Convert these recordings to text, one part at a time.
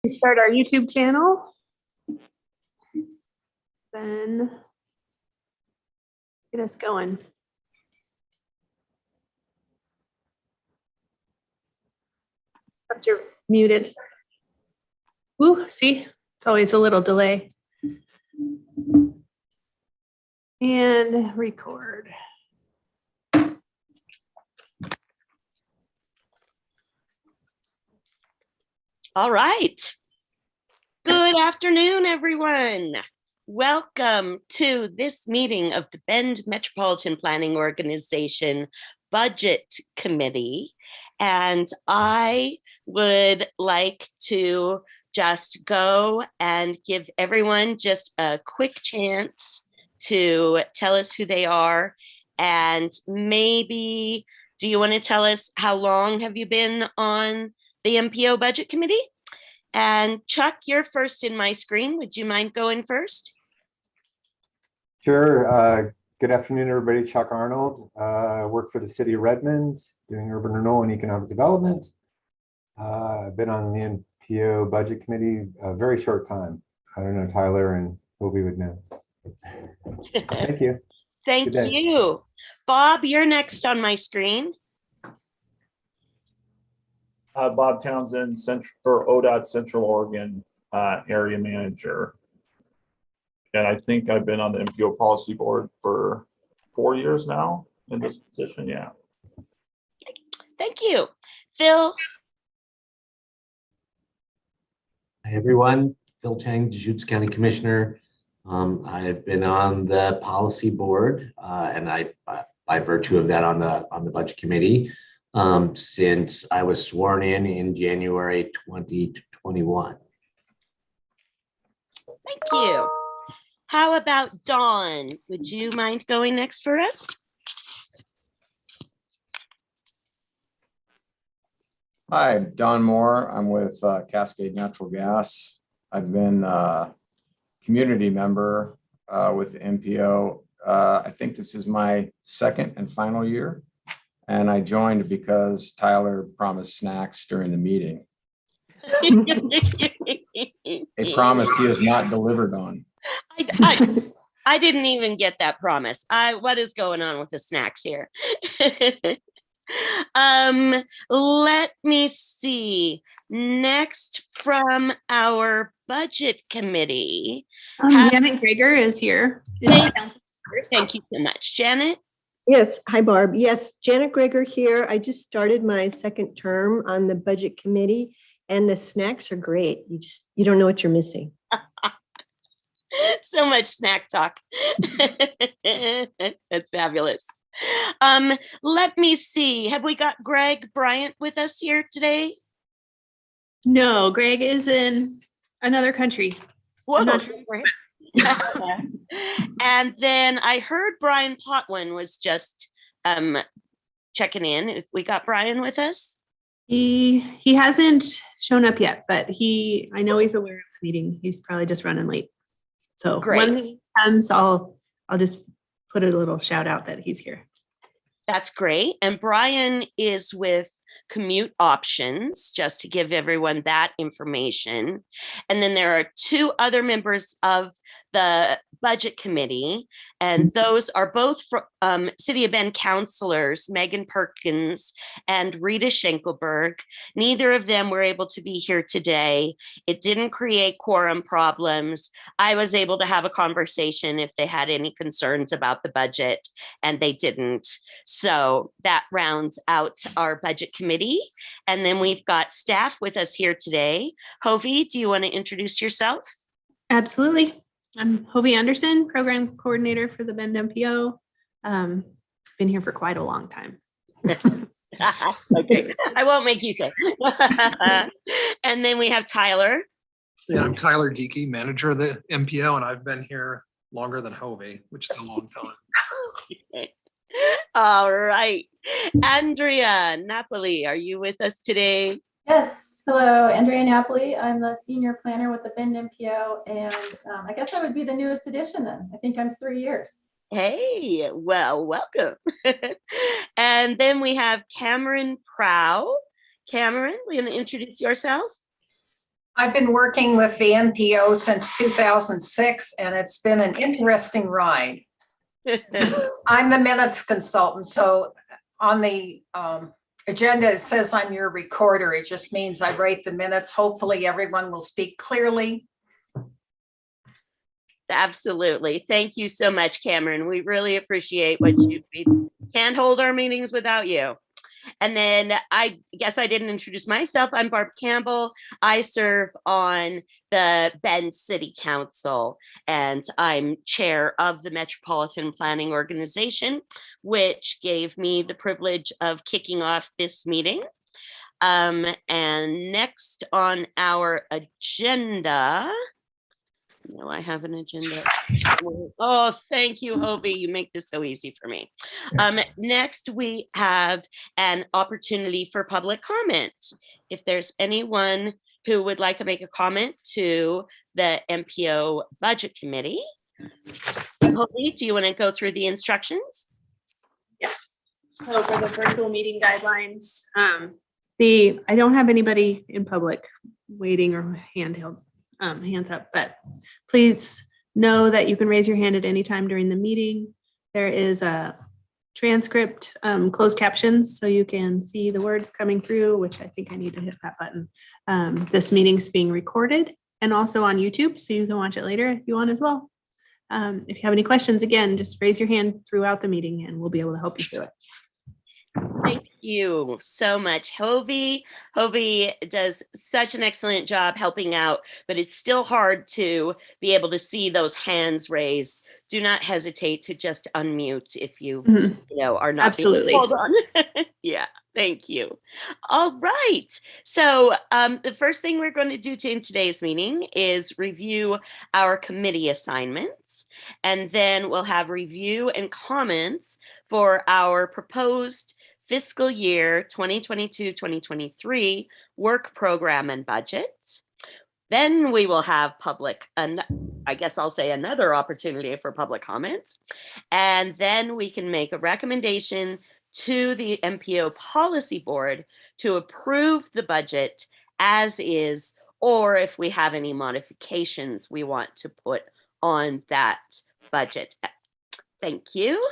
We start our YouTube channel. Then get us going. But you're muted. Ooh, see, it's always a little delay. And record. All right. Good afternoon, everyone. Welcome to this meeting of the Bend Metropolitan Planning Organization Budget Committee. And I would like to just go and give everyone just a quick chance to tell us who they are. And maybe, do you want to tell us how long have you been on the MPO Budget Committee? And Chuck, you're first in my screen. Would you mind going first? Sure. Good afternoon, everybody. Chuck Arnold. I work for the city of Redmond, doing urban renewal and economic development. I've been on the MPO Budget Committee a very short time. I don't know, Tyler and Obi would know. Thank you. Thank you. Bob, you're next on my screen. Bob Townsend, for ODOT Central Oregon area manager. And I think I've been on the MPO policy board for 4 years now in this position. Yeah. Thank you. Phil. Hi, everyone. Phil Chang, Deschutes County Commissioner. I've been on the policy board and I, by virtue of that, on the budget committee since I was sworn in January 2021. Thank you. How about Dawn? Would you mind going next for us? Hi, Don Moore. I'm with Cascade Natural Gas. I've been a community member with MPO. I think this is my second and final year. And I joined because Tyler promised snacks during the meeting. A promise he has not delivered on. I didn't even get that promise. What is going on with the snacks here? Let me see. Next from our budget committee. Janet Greger is here. Thank you so much. Janet? Yes. Hi, Barb. Yes, Janet Greger here. I just started my second term on the budget committee and the snacks are great. You don't know what you're missing. So much snack talk. That's fabulous. Let me see. Have we got Greg Bryant with us here today? No, Greg is in another country. Whoa, I'm not sure. And then I heard Brian Potwin was just checking in. If we got Brian with us. He hasn't shown up yet, but I know he's aware of the meeting. He's probably just running late. So great. When he comes, I'll just put a little shout out that he's here. That's great. And Brian is with Commute Options, just to give everyone that information. And then there are two other members of the budget committee, and those are both from City of Bend councilors, Megan Perkins and Rita Schenkelberg. Neither of them were able to be here today. It didn't create quorum problems. I was able to have a conversation if they had any concerns about the budget, and they didn't. So that rounds out our budget committee. And then we've got staff with us here today. Hovey, do you want to introduce yourself? Absolutely. I'm Hovey Anderson, Program Coordinator for the Bend MPO. Been here for quite a long time. Okay, I won't make you say. And then we have Tyler. Yeah, I'm Tyler Diekey, manager of the MPO, and I've been here longer than Hovey, which is a long time. All right. Andrea Napoli, are you with us today? Yes. Hello, Andrea Napoli. I'm the senior planner with the Bend MPO, and I guess I would be the newest addition then. I think I'm 3 years. Hey, well, welcome. And then we have Cameron Prow. Cameron, will you introduce yourself? I've been working with the MPO since 2006, and it's been an interesting ride. I'm the minutes consultant, so on the agenda, it says I'm your recorder. It just means I write the minutes. Hopefully, everyone will speak clearly. Absolutely. Thank you so much, Cameron. We really appreciate what you do. We can't hold our meetings without you. And then I guess I didn't introduce myself. I'm Barb Campbell. I serve on the Bend City Council, and I'm chair of the Metropolitan Planning Organization, which gave me the privilege of kicking off this meeting. And next on our agenda, no, I have an agenda. Oh, thank you, Hobie. You make this so easy for me. Next, we have an opportunity for public comments. If there's anyone who would like to make a comment to the MPO Budget Committee, Hobie, do you want to go through the instructions? Yes. So for the virtual meeting guidelines, I don't have anybody in public waiting or hands up, but please know that you can raise your hand at any time during the meeting. There is a transcript, closed captions, so you can see the words coming through, which I think I need to hit that button. This meeting's being recorded and also on YouTube, so you can watch it later if you want as well. If you have any questions, again, just raise your hand throughout the meeting and we'll be able to help you through it. Thank you so much, Hobie. Hobie does such an excellent job helping out, but it's still hard to be able to see those hands raised. Do not hesitate to just unmute if you, are not. Absolutely. Hold on. Yeah, thank you. All right. So the first thing we're going to do in today's meeting is review our committee assignments, and then we'll have review and comments for our proposed fiscal year 2022-2023 work program and budget. Then we will have I guess I'll say another opportunity for public comments. And then we can make a recommendation to the MPO Policy Board to approve the budget as is, or if we have any modifications we want to put on that budget. Thank you.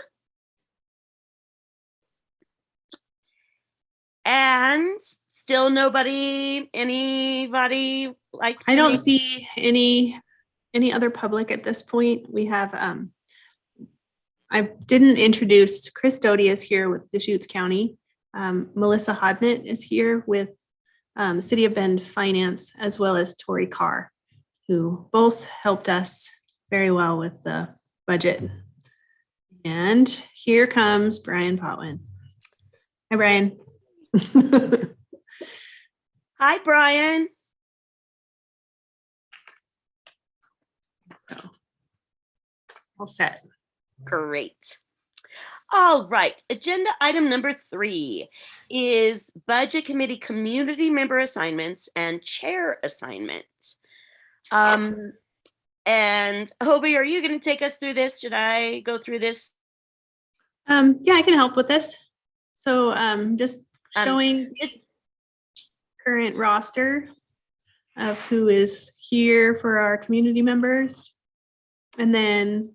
And still anybody like? I don't see any other public at this point. We have, I didn't introduce Chris Doty is here with Deschutes County. Melissa Hodnett is here with City of Bend Finance, as well as Tori Carr, who both helped us very well with the budget. And here comes Brian Potwin. Hi, Brian. Hi, Brian. So, all set. Great. All right. Agenda item number 3 is Budget Committee community member assignments and chair assignments. And Hobie, are you going to take us through this? Should I go through this? Yeah, I can help with this. So just showing current roster of who is here for our community members, and then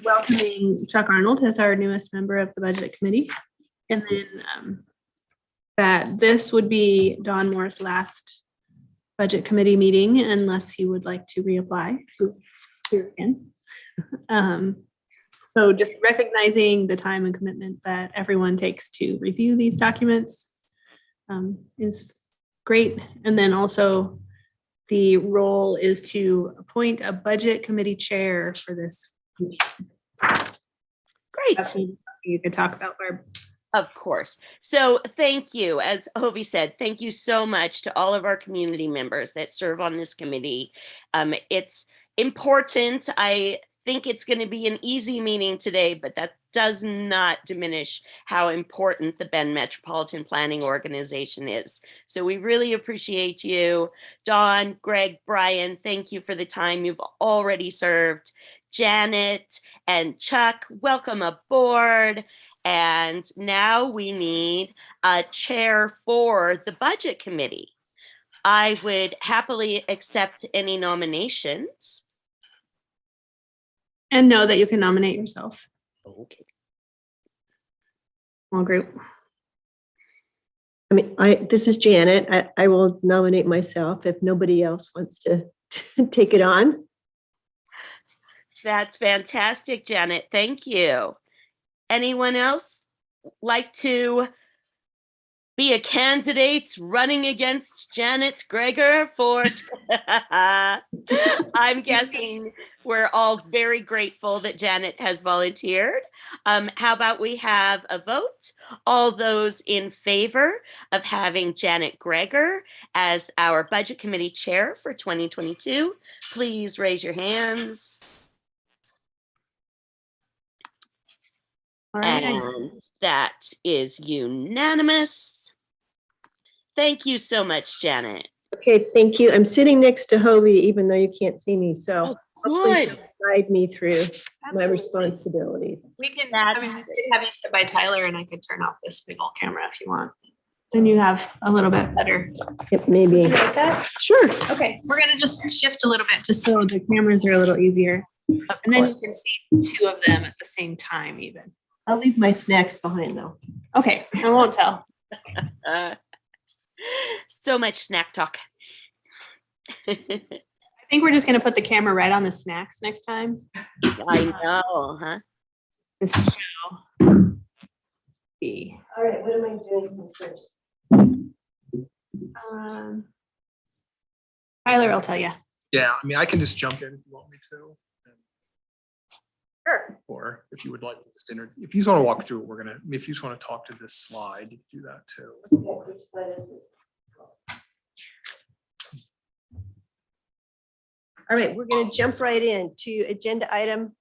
welcoming Chuck Arnold as our newest member of the budget committee. And then that this would be Don Moore's last budget committee meeting, unless he would like to reapply to again. So just recognizing the time and commitment that everyone takes to review these documents is great. And then also the role is to appoint a budget committee chair for this meeting. Great. That's something you could talk about, Barb. Of course. So thank you. As Hobie said, thank you so much to all of our community members that serve on this committee. It's important. I think it's going to be an easy meeting today, but that does not diminish how important the Bend Metropolitan Planning Organization is. So we really appreciate you. Dawn, Greg, Brian, thank you for the time you've already served. Janet and Chuck, welcome aboard. And now we need a chair for the budget committee. I would happily accept any nominations. And know that you can nominate yourself. Okay. Small group. I mean, this is Janet. I will nominate myself if nobody else wants to take it on. That's fantastic, Janet. Thank you. Anyone else like to be a candidate running against Janet Greger for? I'm guessing we're all very grateful that Janet has volunteered. How about we have a vote? All those in favor of having Janet Greger as our Budget Committee Chair for 2022, please raise your hands. All right. And that is unanimous. Thank you so much, Janet. Okay, thank you. I'm sitting next to Hobie, even though you can't see me, so hopefully she'll Good. guide me through my Absolutely. responsibilities. We can, That's I mean, we could have you sit by Tyler and I could turn off this big old camera if you want. Then you have a little bit better. Yep, maybe. You like that? Sure. Okay, we're gonna just shift a little bit just so the cameras are a little easier. Of And then course. you can see two of them at the same time even. I'll leave my snacks behind though. Okay, I won't tell. So much snack talk. I think we're just gonna put the camera right on the snacks next time. I know, huh? This show. Be. All right, what am I doing first? Tyler will tell you. Yeah, I mean, I can just jump in if you want me to. Sure. Or if you would like to just if you just want to walk through it, if you just want to talk to this slide, you can do that too. Which slide is this? All right, we're going to jump right in to agenda item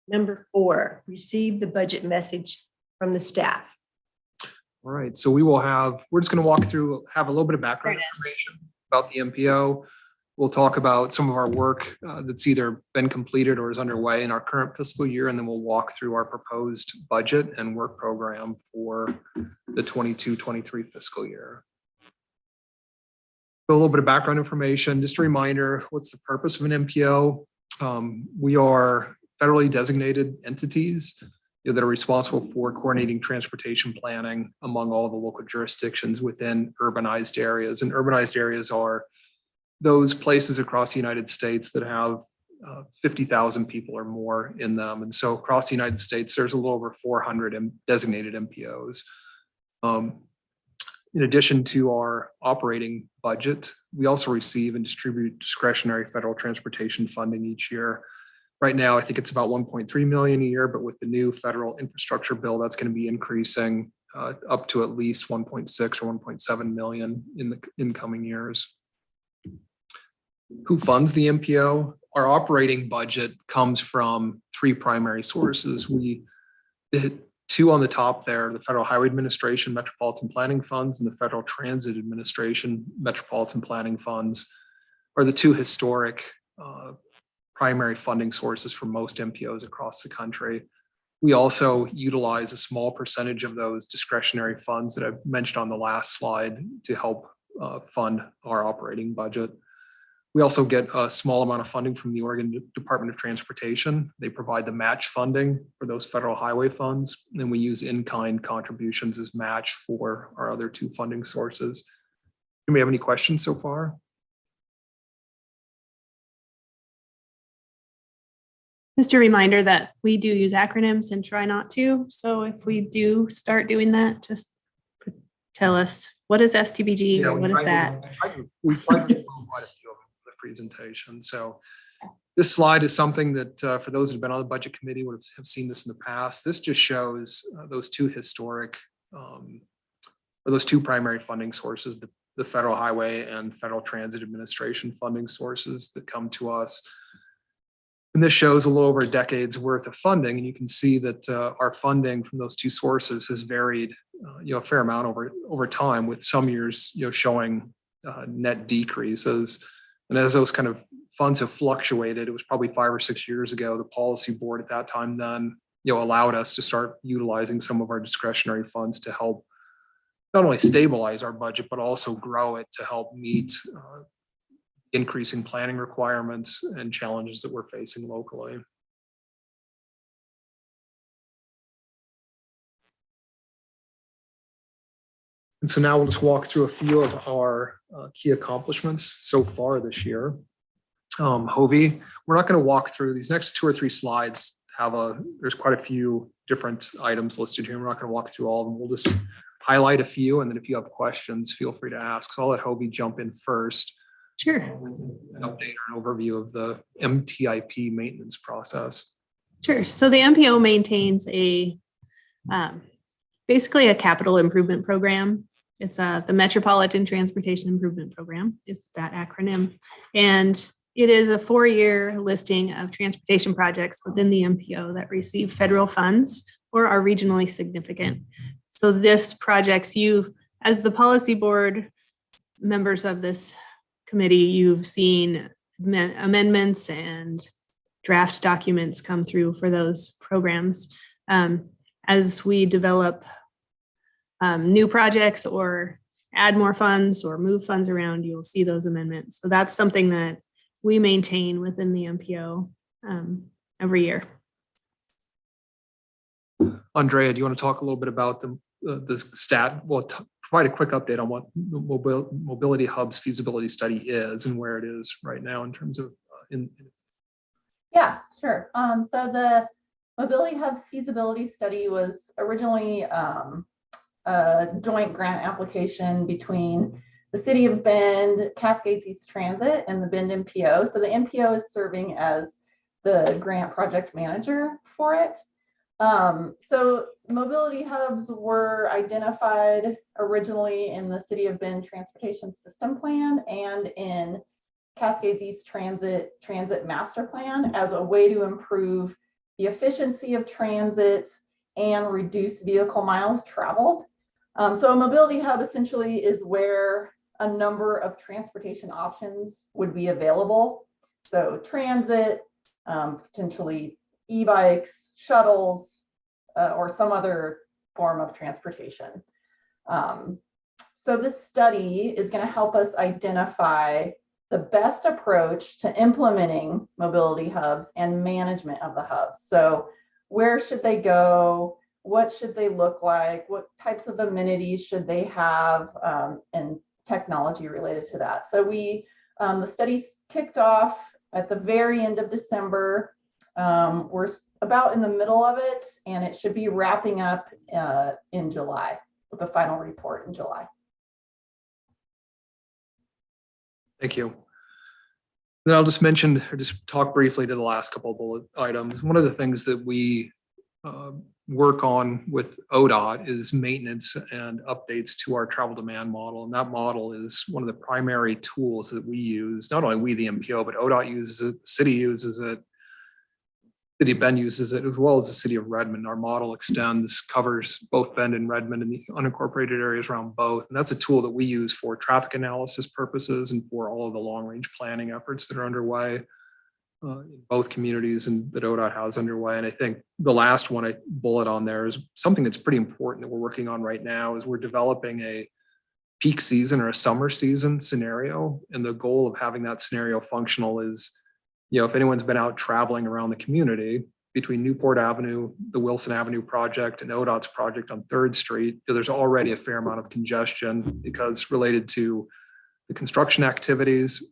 number 4, receive the budget message from the staff. All right, so we're just going to walk through, have a little bit of background There it is. information about the MPO. We'll talk about some of our work that's either been completed or is underway in our current fiscal year, and then we'll walk through our proposed budget and work program for the 22-23 fiscal year. So a little bit of background information, just a reminder, what's the purpose of an MPO? We are federally designated entities that are responsible for coordinating transportation planning among all the local jurisdictions within urbanized areas. And urbanized areas are those places across the United States that have 50,000 people or more in them. And so across the United States, there's a little over 400 designated MPOs. In addition to our operating budget, we also receive and distribute discretionary federal transportation funding each year. Right now, I think it's about 1.3 million a year, but with the new federal infrastructure bill, that's going to be increasing up to at least 1.6 or 1.7 million in the incoming years. Who funds the MPO? Our operating budget comes from 3 primary sources. The 2 on the top there, the Federal Highway Administration Metropolitan Planning Funds and the Federal Transit Administration Metropolitan Planning Funds are the 2 historic primary funding sources for most MPOs across the country. We also utilize a small percentage of those discretionary funds that I've mentioned on the last slide to help fund our operating budget. We also get a small amount of funding from the Oregon Department of Transportation. They provide the match funding for those federal highway funds, and we use in-kind contributions as match for our other 2 funding sources. Do we have any questions so far? Just a reminder that we do use acronyms and try not to. So if we do start doing that, just tell us, what is STBG or what is that? We tried to do quite a few of them in the presentation. So this slide is something that for those that have been on the budget committee would have seen this in the past. This just shows those 2 historic or those 2 primary funding sources, the Federal Highway and Federal Transit Administration funding sources that come to us. And this shows a little over a decade's worth of funding. And you can see that our funding from those 2 sources has varied a fair amount over time, with some years showing net decreases. And as those kind of funds have fluctuated, it was probably 5 or 6 years ago, the policy board at that time then allowed us to start utilizing some of our discretionary funds to help not only stabilize our budget, but also grow it to help meet increasing planning requirements and challenges that we're facing locally. And so now we'll just walk through a few of our key accomplishments so far this year. Hovey, we're not going to walk through these next 2 or 3 slides. There's quite a few different items listed here. We're not going to walk through all of them. We'll just highlight a few, and then if you have questions, feel free to ask. So I'll let Hovey jump in first. Sure. With an update or an overview of the MTIP maintenance process. Sure. So the MPO maintains basically a capital improvement program. It's the Metropolitan Transportation Improvement Program, is that acronym. And it is a 4-year listing of transportation projects within the MPO that receive federal funds or are regionally significant. So this projects, you, as the policy board members of this committee, you've seen amendments and draft documents come through for those programs. As we develop new projects or add more funds or move funds around, you'll see those amendments. So that's something that we maintain within the MPO every year. Andrea, do you want to talk a little bit about the stat? Well, provide a quick update on what the Mobility Hub's feasibility study is and where it is right now in terms of Yeah, sure. So the Mobility Hub's feasibility study was originally a joint grant application between the City of Bend, Cascades East Transit, and the Bend MPO. So the MPO is serving as the grant project manager for it. So mobility hubs were identified originally in the City of Bend Transportation System Plan and in Cascades East Transit Master Plan as a way to improve the efficiency of transit and reduce vehicle miles traveled. So a mobility hub essentially is where a number of transportation options would be available. So transit, potentially e-bikes, shuttles, or some other form of transportation. So this study is going to help us identify the best approach to implementing mobility hubs and management of the hubs. So where should they go? What should they look like? What types of amenities should they have, and technology related to that? So the study's kicked off at the very end of December. We're about in the middle of it, and it should be wrapping up in July with a final report in July. Thank you. Then I'll just mention or just talk briefly to the last couple of bullet items. One of the things that we work on with ODOT is maintenance and updates to our travel demand model. And that model is one of the primary tools that we use. Not only we, the MPO, but ODOT uses it, the city uses it, City of Bend uses it, as well as the City of Redmond. Our model covers both Bend and Redmond and the unincorporated areas around both. And that's a tool that we use for traffic analysis purposes and for all of the long-range planning efforts that are underway in both communities and that ODOT has underway. And I think the last one I bullet on there is something that's pretty important that we're working on right now is we're developing a peak season or a summer season scenario. And the goal of having that scenario functional is, if anyone's been out traveling around the community between Newport Avenue, the Wilson Avenue project, and ODOT's project on 3rd Street, there's already a fair amount of congestion because related to the construction activities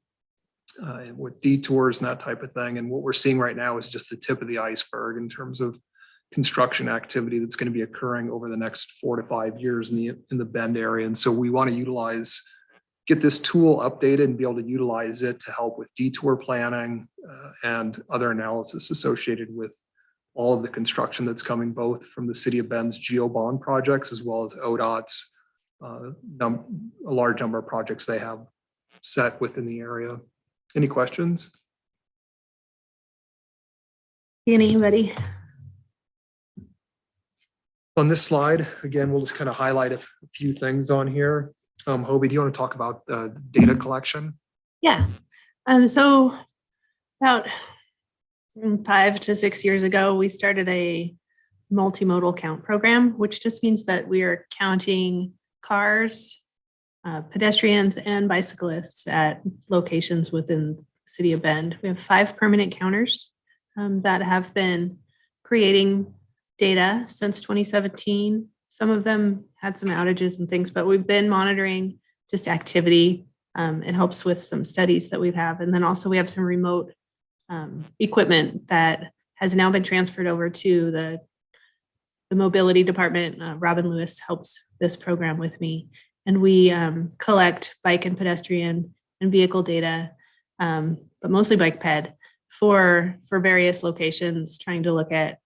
with detours and that type of thing. And what we're seeing right now is just the tip of the iceberg in terms of construction activity that's going to be occurring over the next 4 to 5 years in the Bend area. And so we want to get this tool updated and be able to utilize it to help with detour planning and other analysis associated with all of the construction that's coming both from the City of Bend's Geo Bond projects as well as ODOT's a large number of projects they have set within the area. Any questions? Anybody? On this slide, again, we'll just kind of highlight a few things on here. Hobie, do you want to talk about data collection? Yeah. So about 5 to 6 years ago, we started a multimodal count program, which just means that we are counting cars, pedestrians, and bicyclists at locations within the city of Bend. We have 5 permanent counters that have been creating data since 2017. Some of them had some outages and things, but we've been monitoring just activity. It helps with some studies that we have. And then also we have some remote equipment that has now been transferred over to the mobility department. Robin Lewis helps this program with me. And we collect bike and pedestrian and vehicle data, but mostly bike ped for various locations, trying to look at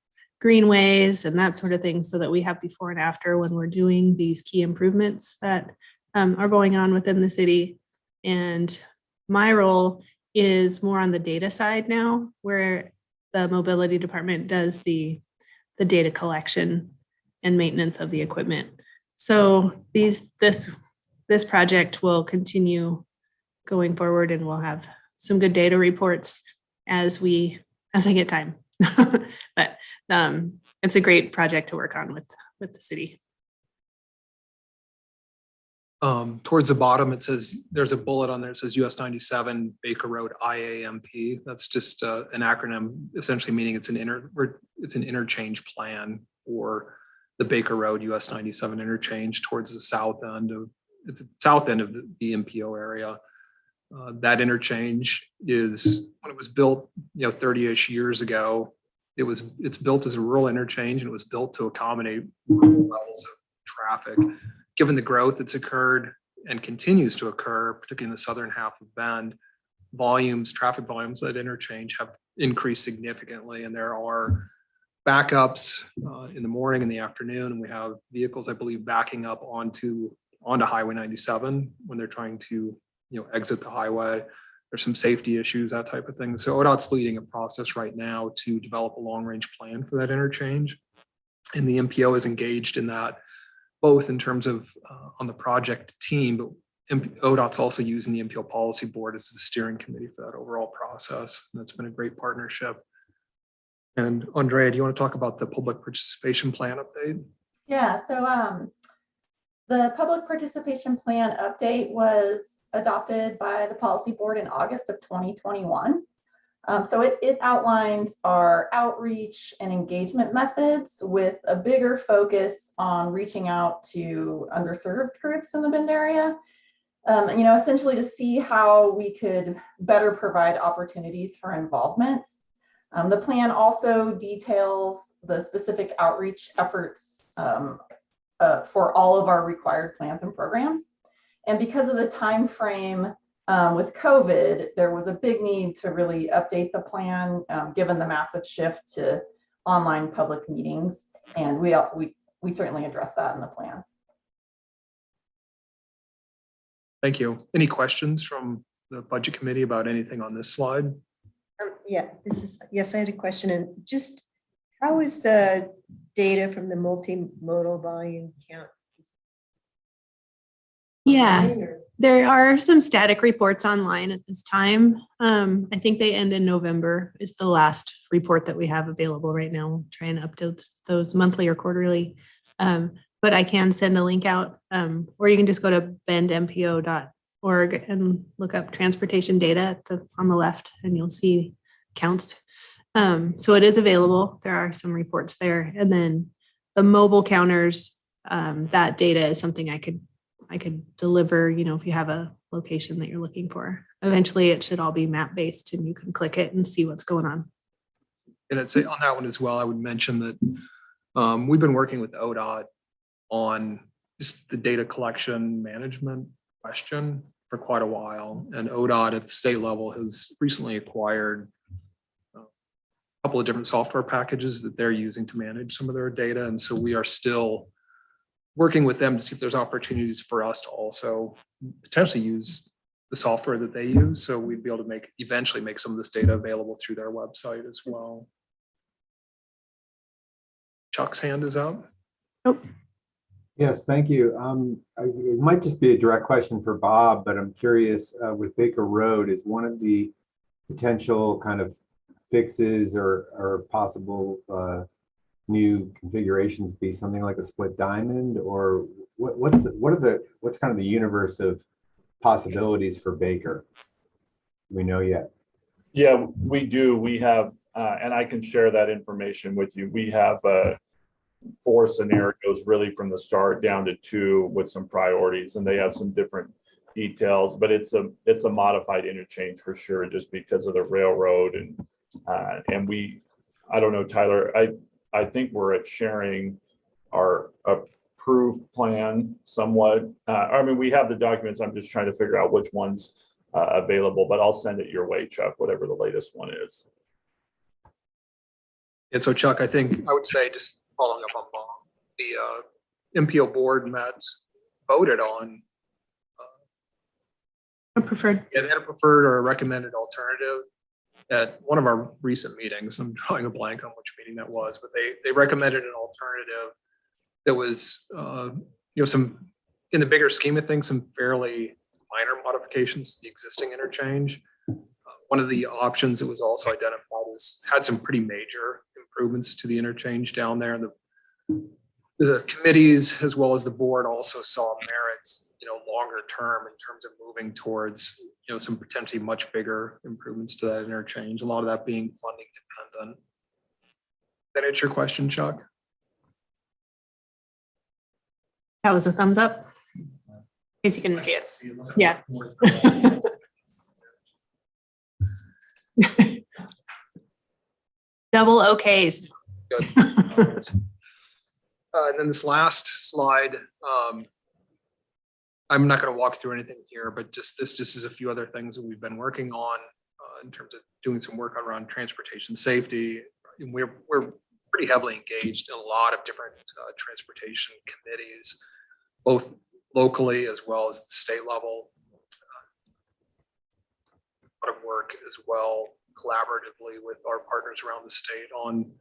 greenways and that sort of thing so that we have before and after when we're doing these key improvements that are going on within the city. And my role is more on the data side now, where the mobility department does the data collection and maintenance of the equipment. So this project will continue going forward, and we'll have some good data reports as I get time. But it's a great project to work on with the city. Towards the bottom, it says there's a bullet on there. It says US 97 Baker Road IAMP. That's just an acronym, essentially meaning it's an interchange plan for the Baker Road US 97 interchange towards the south end of the MPO area. That interchange is, when it was built, 30-ish years ago, it's built as a rural interchange, and it was built to accommodate rural levels of traffic. Given the growth that's occurred and continues to occur, particularly in the southern half of Bend, traffic volumes at interchange have increased significantly, and there are backups in the morning and the afternoon, and we have vehicles, I believe, backing up onto Highway 97 when they're trying to exit the highway. There's some safety issues, that type of thing. So ODOT's leading a process right now to develop a long-range plan for that interchange, and the MPO is engaged in that, both in terms of on the project team, but ODOT's also using the MPO policy board as the steering committee for that overall process. And it's been a great partnership. And Andrea, do you want to talk about the public participation plan update? Yeah, so the public participation plan update was adopted by the policy board in August of 2021. So it outlines our outreach and engagement methods with a bigger focus on reaching out to underserved groups in the Bend area, essentially to see how we could better provide opportunities for involvement. The plan also details the specific outreach efforts for all of our required plans and programs. And because of the time frame with COVID, there was a big need to really update the plan, given the massive shift to online public meetings. And we certainly address that in the plan. Thank you. Any questions from the budget committee about anything on this slide? Yes, I had a question. And just how is the data from the multimodal volume count? Yeah, there are some static reports online at this time. I think they end in November is the last report that we have available right now. We'll try and update those monthly or quarterly. But I can send a link out, or you can just go to bendmpo.org and look up transportation data on the left, and you'll see counts. So it is available. There are some reports there. And then the mobile counters, that data is something I could deliver, if you have a location that you're looking for. Eventually it should all be map based and you can click it and see what's going on. And I'd say on that one as well, I would mention that we've been working with ODOT on just the data collection management question for quite a while. And ODOT at the state level has recently acquired a couple of different software packages that they're using to manage some of their data. And so we are still working with them to see if there's opportunities for us to also potentially use the software that they use. So we'd be able to eventually make some of this data available through their website as well. Chuck's hand is up. Oh. Yes, thank you. It might just be a direct question for Bob, but I'm curious, with Baker Road, is one of the potential kind of fixes or possible new configurations be something like a split diamond, or what's kind of the universe of possibilities for Baker? Do we know yet? Yeah, we do. We have, and I can share that information with you. We have 4 scenarios really from the start down to 2 with some priorities, and they have some different details, but it's a modified interchange for sure, just because of the railroad and I don't know, Tyler, I think we're at sharing our approved plan somewhat. I mean, we have the documents. I'm just trying to figure out which one's available, but I'll send it your way, Chuck, whatever the latest one is. And so Chuck, I think I would say, just following up on Bob, the MPO board voted on. A preferred. Yeah, they had a preferred or a recommended alternative at one of our recent meetings. I'm drawing a blank on which meeting that was, but they recommended an alternative that was, some, in the bigger scheme of things, some fairly minor modifications to the existing interchange. One of the options that was also identified had some pretty major improvements to the interchange down there. And the committees, as well as the board, also saw merits, longer term in terms of moving towards, some potentially much bigger improvements to that interchange. A lot of that being funding dependent. That answer your question, Chuck? That was a thumbs up. In case you couldn't see it. Yeah. Double okays. Good. And then this last slide, I'm not going to walk through anything here, but just is a few other things that we've been working on in terms of doing some work around transportation safety. And we're pretty heavily engaged in a lot of different transportation committees, both locally as well as the state level. A lot of work as well collaboratively with our partners around the state on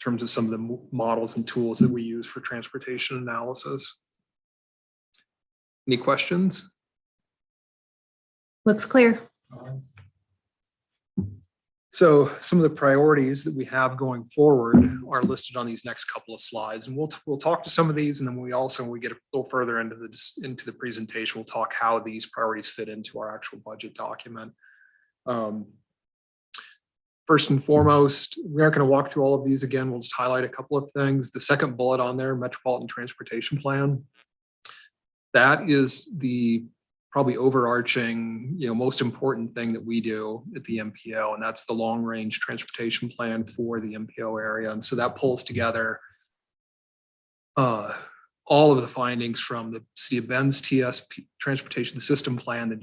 terms of some of the models and tools that we use for transportation analysis. Any questions? Looks clear. So some of the priorities that we have going forward are listed on these next couple of slides, and we'll talk to some of these, and then we get a little further into the presentation, we'll talk how these priorities fit into our actual budget document. First and foremost, we aren't going to walk through all of these again. We'll just highlight a couple of things. The second bullet on there, Metropolitan Transportation Plan. That is the probably overarching, most important thing that we do at the MPO, and that's the long-range transportation plan for the MPO area. And so that pulls together all of the findings from the City of Bend's TSP transportation system plan,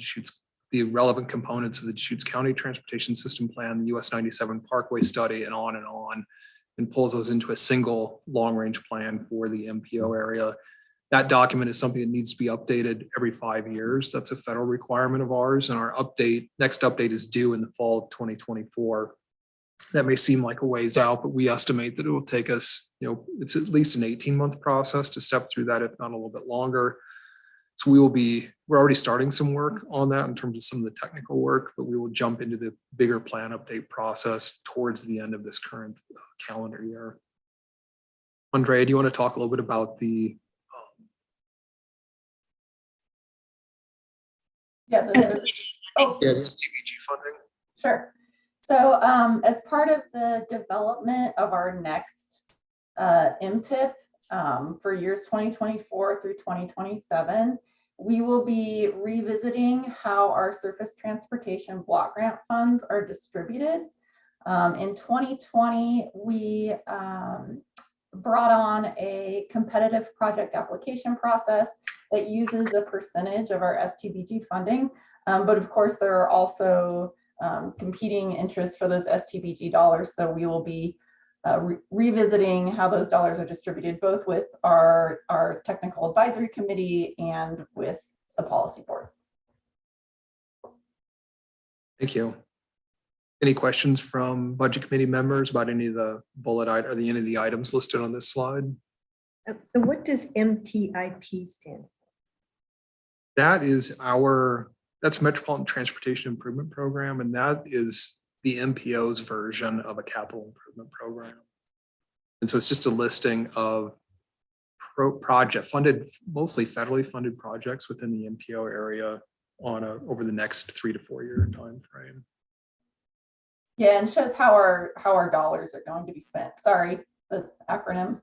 the relevant components of the Deschutes County Transportation System Plan, the US 97 Parkway Study, and on, and pulls those into a single long-range plan for the MPO area. That document is something that needs to be updated every 5 years. That's a federal requirement of ours, and our next update is due in the fall of 2024. That may seem like a ways out, but we estimate that it will take us, it's at least an 18-month process to step through that, if not a little bit longer. So we're already starting some work on that in terms of some of the technical work, but we will jump into the bigger plan update process towards the end of this current calendar year. Andrea, do you want to talk a little bit about the the STBG funding? Sure. So as part of the development of our next MTIP for years 2024 through 2027, we will be revisiting how our surface transportation block grant funds are distributed. In 2020, we brought on a competitive project application process that uses a percentage of our STBG funding. But of course, there are also competing interests for those STBG dollars. So we will be revisiting how those dollars are distributed, both with our technical advisory committee and with the policy board. Thank you. Any questions from budget committee members about any of the any of the items listed on this slide? So what does MTIP stand for? That's Metropolitan Transportation Improvement Program, and that is the MPO's version of a capital improvement program. And so it's just a listing of project funded, mostly federally funded projects within the MPO area over the next 3 to 4 year time frame. Yeah, and shows how our dollars are going to be spent. Sorry, the acronym.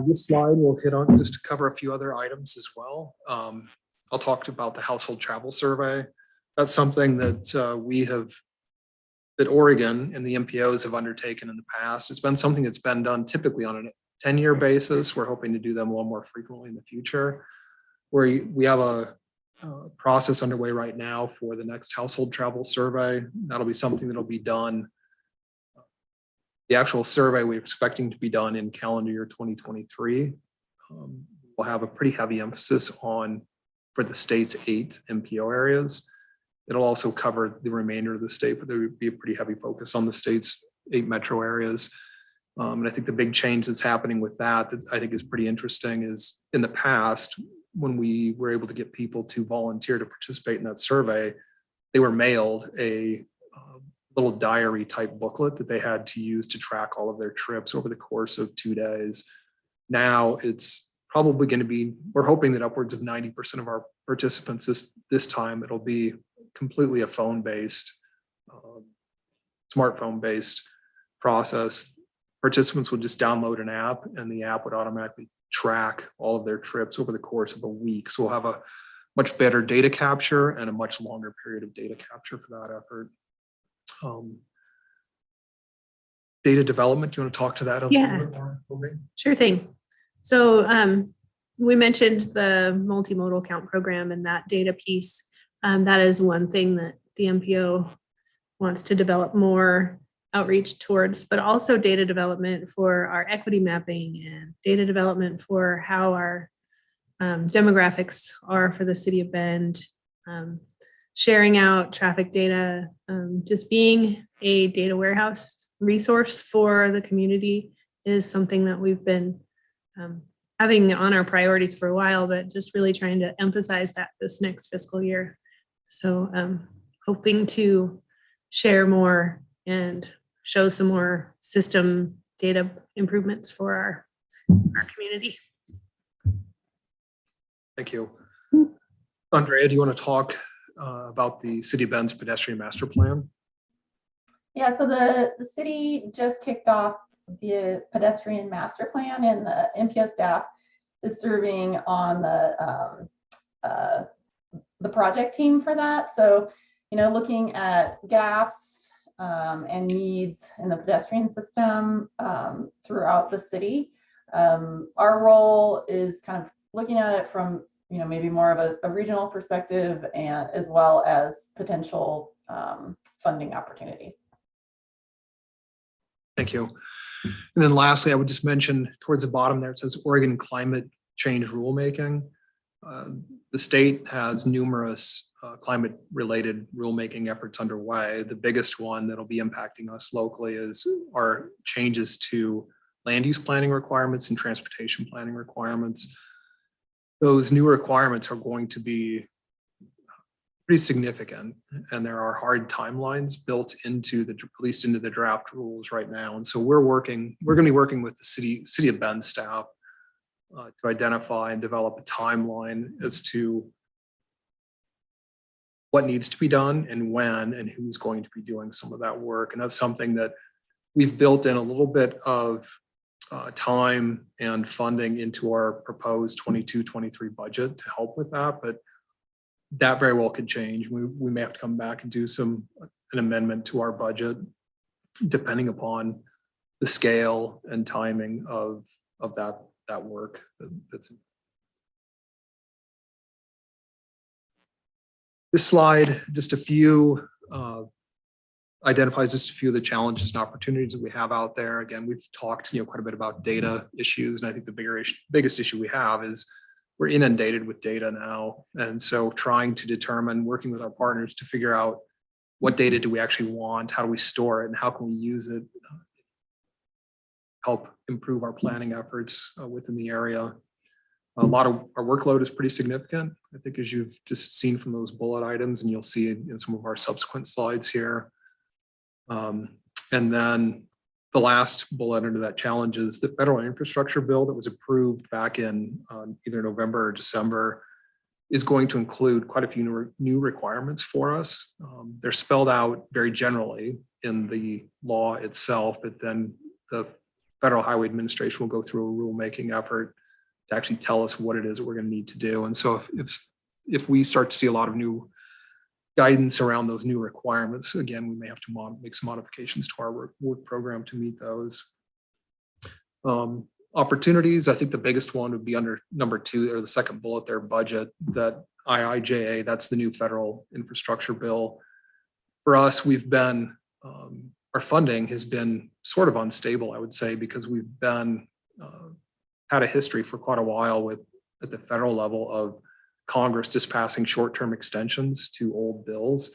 This slide will hit on just to cover a few other items as well. I'll talk about the household travel survey. That's something that that Oregon and the MPOs have undertaken in the past. It's been something that's been done typically on a 10-year basis. We're hoping to do them a little more frequently in the future. Where we have a process underway right now for the next household travel survey. That'll be something that'll be done. The actual survey we're expecting to be done in calendar year 2023. We'll have a pretty heavy emphasis for the state's 8 MPO areas. It'll also cover the remainder of the state, but there would be a pretty heavy focus on the state's 8 metro areas. And I think the big change that's happening with that I think is pretty interesting is in the past, when we were able to get people to volunteer to participate in that survey, they were mailed a little diary type booklet that they had to use to track all of their trips over the course of 2 days. Now it's probably going to be, we're hoping that upwards of 90% of our participants this time, it'll be completely a phone-based, smartphone-based process. Participants would just download an app and the app would automatically track all of their trips over the course of a week. So we'll have a much better data capture and a much longer period of data capture for that effort. Data development, do you want to talk to that a little bit more? Sure thing. So we mentioned the multimodal count program and that data piece. That is one thing that the MPO wants to develop more outreach towards, but also data development for our equity mapping and data development for how our demographics are for the city of Bend, sharing out traffic data, just being a data warehouse resource for the community is something that we've been having on our priorities for a while, but just really trying to emphasize that this next fiscal year. So hoping to share more and show some more system data improvements for our community. Thank you. Andrea, do you want to talk about the City of Bend's pedestrian master plan? Yeah, so the city just kicked off the pedestrian master plan, and the MPO staff is serving on the project team for that. So, looking at gaps and needs in the pedestrian system throughout the city. Our role is kind of looking at it from, maybe more of a regional perspective, and as well as potential funding opportunities. Thank you. And then lastly, I would just mention towards the bottom there, it says Oregon climate change rulemaking. The state has numerous climate-related rulemaking efforts underway. The biggest one that'll be impacting us locally is our changes to land use planning requirements and transportation planning requirements. Those new requirements are going to be pretty significant, and there are hard timelines built into at least into the draft rules right now. And so we're going to be working with the city of Bend staff to identify and develop a timeline as to what needs to be done and when and who's going to be doing some of that work. And that's something that we've built in a little bit of time and funding into our proposed 22-23 budget to help with that, but that very well could change. We may have to come back and do an amendment to our budget depending upon the scale and timing of that work. This slide, identifies just a few of the challenges and opportunities that we have out there. Again, we've talked quite a bit about data issues, and I think the biggest issue we have is we're inundated with data now. And so trying to determine, working with our partners to figure out what data do we actually want, how do we store it, and how can we use it, help improve our planning efforts within the area. A lot of our workload is pretty significant, I think, as you've just seen from those bullet items, and you'll see it in some of our subsequent slides here. And then the last bullet under that challenge is the federal infrastructure bill that was approved back in either November or December is going to include quite a few new requirements for us. They're spelled out very generally in the law itself, but then the Federal Highway Administration will go through a rulemaking effort to actually tell us what it is that we're going to need to do. And so if we start to see a lot of new guidance around those new requirements, again, we may have to make some modifications to our work program to meet those. Opportunities, I think the biggest one would be under number 2, or the second bullet there, budget, that IIJA, that's the new federal infrastructure bill. For us, we've been, our funding has been sort of unstable, I would say, because we've been, had a history for quite a while with, at the federal level, of Congress just passing short-term extensions to old bills.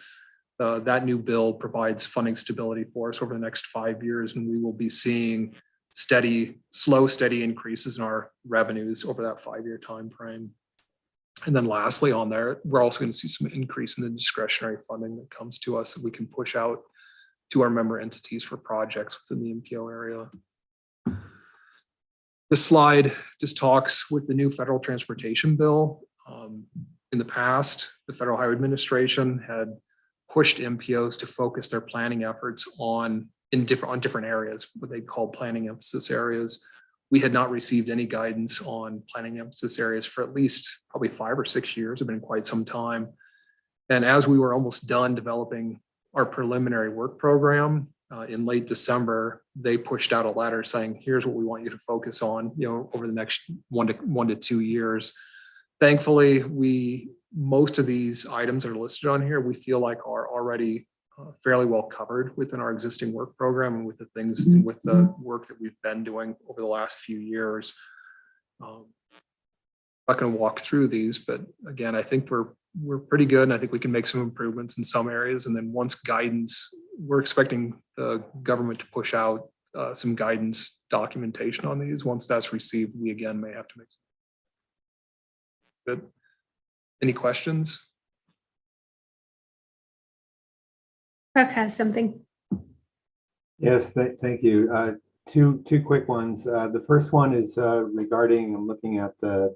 That new bill provides funding stability for us over the next 5 years, and we will be seeing slow, steady increases in our revenues over that 5-year time frame. And then lastly on there, we're also going to see some increase in the discretionary funding that comes to us that we can push out to our member entities for projects within the MPO area. This slide just talks with the new federal transportation bill. In the past, the Federal Highway Administration had pushed MPOs to focus their planning efforts on different areas, what they call planning emphasis areas. We had not received any guidance on planning emphasis areas for at least probably 5 or 6 years. It's been quite some time. And as we were almost done developing our preliminary work program in late December, they pushed out a letter saying, here's what we want you to focus on, over the next 1 to 2 years. Thankfully, most of these items that are listed on here, we feel like are already fairly well covered within our existing work program and with the things and with the work that we've been doing over the last few years. I'm not going to walk through these, but again, I think we're pretty good, and I think we can make some improvements in some areas. And then once guidance, we're expecting the government to push out some guidance documentation on these. Once that's received, we again may have to make some. Good. Any questions? Chuck has something. Yes, thank you. Two quick ones. The first one is regarding, I'm looking at the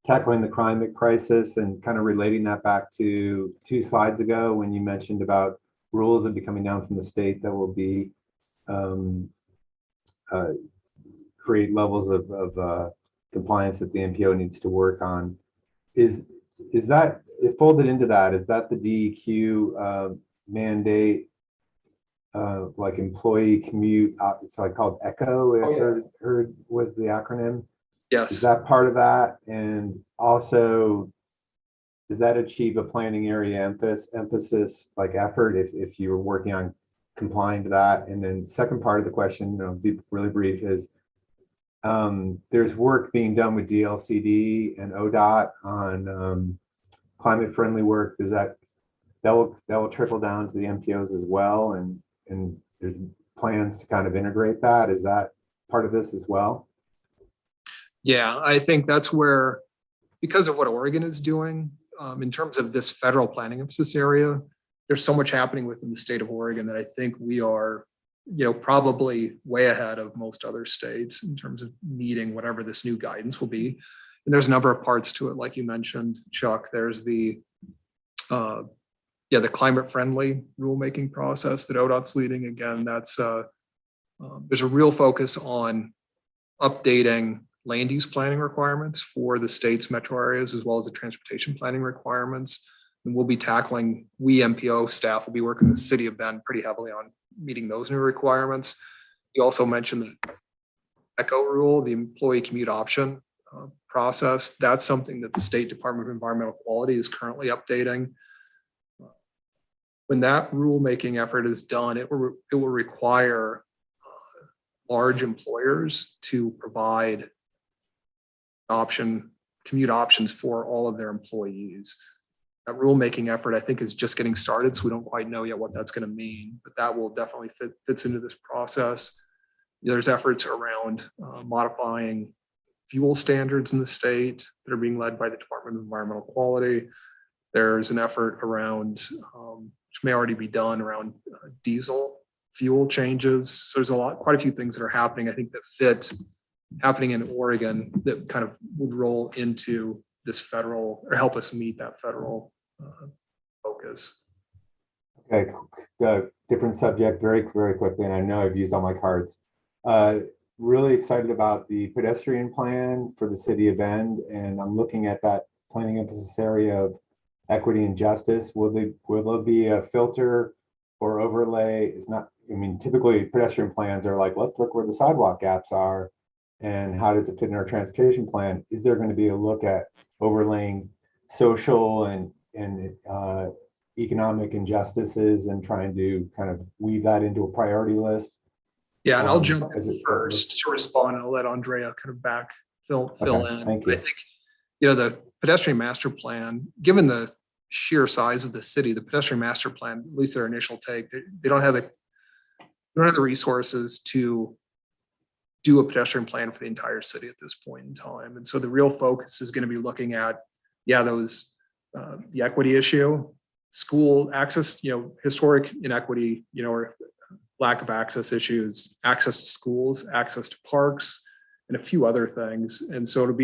tackling the climate crisis and kind of relating that back to 2 slides ago when you mentioned about rules that be coming down from the state that will be create levels of compliance that the MPO needs to work on. Is that folded into that? Is that the DEQ mandate, like employee commute? It's like called ECHO. Heard was the acronym. Yes. Is that part of that? And also, does that achieve a planning area emphasis like effort if you're working on complying to that? And then second part of the question, I'll be really brief, is there's work being done with DLCD and ODOT on climate friendly work. Does that will trickle down to the MPOs as well? And there's plans to kind of integrate that. Is that part of this as well? Yeah, I think that's where, because of what Oregon is doing in terms of this federal planning emphasis area, there's so much happening within the state of Oregon that I think we are, probably way ahead of most other states in terms of meeting whatever this new guidance will be. And there's a number of parts to it, like you mentioned, Chuck. There's the climate friendly rulemaking process that ODOT's leading. Again, that's there's a real focus on updating land use planning requirements for the state's metro areas, as well as the transportation planning requirements. And we'll be tackling, we MPO staff will be working with the city of Bend pretty heavily on meeting those new requirements. You also mentioned the ECHO rule, the employee commute option process. That's something that the State Department of Environmental Quality is currently updating. When that rulemaking effort is done, it will require large employers to provide commute options for all of their employees. That rulemaking effort, I think, is just getting started, so we don't quite know yet what that's going to mean, but that will definitely fits into this process. There's efforts around modifying fuel standards in the state that are being led by the Department of Environmental Quality. There's an effort around, which may already be done, around diesel fuel changes. So there's quite a few things that are happening, I think, that fit happening in Oregon that kind of would roll into this federal, or help us meet that federal focus. Okay, different subject, very quickly, and I know I've used all my cards. Really excited about the pedestrian plan for the city of Bend, and I'm looking at that planning emphasis area of equity and justice. Will there be a filter or overlay? It's not, I mean, typically pedestrian plans are like, let's look where the sidewalk gaps are and how does it fit in our transportation plan. Is there going to be a look at overlaying social and economic injustices and trying to kind of weave that into a priority list? Yeah, and I'll jump as in it- first to respond. I'll let Andrea kind of fill Okay, in. thank you. I think, the pedestrian master plan, given the sheer size of the city, the pedestrian master plan, at least their initial take, they don't have the resources to do a pedestrian plan for the entire city at this point in time. And so the real focus is going to be looking at, those, the equity issue, school access, historic inequity, or lack of access issues, access to schools, access to parks, and a few other things. And so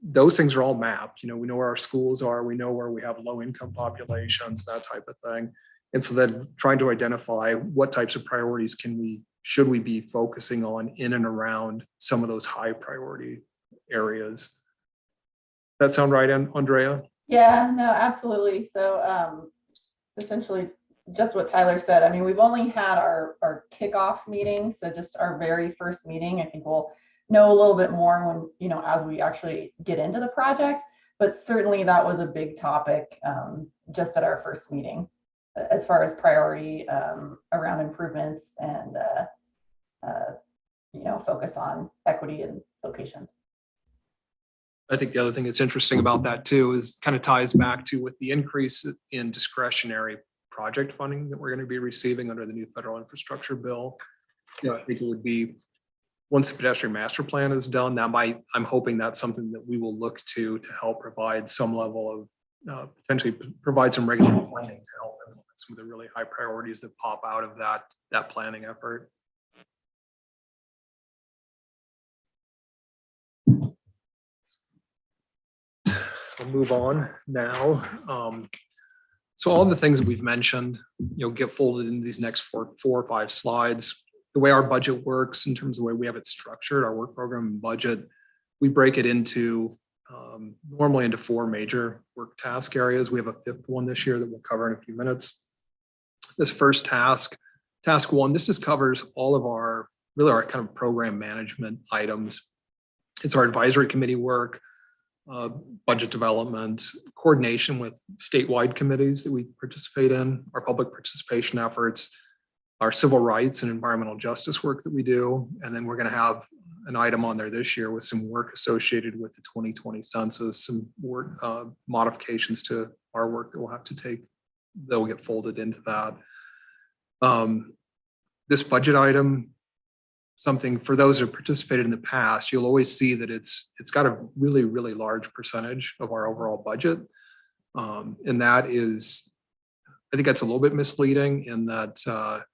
those things are all mapped. We know where our schools are, we know where we have low income populations, that type of thing. And so then trying to identify what types of priorities should we be focusing on in and around some of those high priority areas. That sound right, Andrea? Yeah, no, absolutely. So essentially just what Tyler said. I mean, we've only had our kickoff meeting, so just our very first meeting. I think we'll know a little bit more when, as we actually get into the project, but certainly that was a big topic just at our first meeting as far as priority around improvements and focus on equity and locations. I think the other thing that's interesting about that too is kind of ties back to with the increase in discretionary project funding that we're going to be receiving under the new federal infrastructure bill. I think it would be, once the pedestrian master plan is done, I'm hoping that's something that we will look to help provide some level of potentially provide some regular planning to help implement some of the really high priorities that pop out of that planning effort. I'll move on now. So all the things that we've mentioned, get folded into these next four or five slides. The way our budget works in terms of the way we have it structured, our work program and budget, we break it into normally into four major work task areas. We have a fifth one this year that we'll cover in a few minutes. This first task one, this just covers all of our kind of program management items. It's our advisory committee work, budget development, coordination with statewide committees that we participate in, our public participation efforts, our civil rights and environmental justice work that we do. And then we're going to have an item on there this year with some work associated with the 2020 census, some work modifications to our work that we'll have to take, that will get folded into that. This budget item, something for those who have participated in the past, you'll always see that it's got a really, really large percentage of our overall budget. And that is, I think that's a little bit misleading in that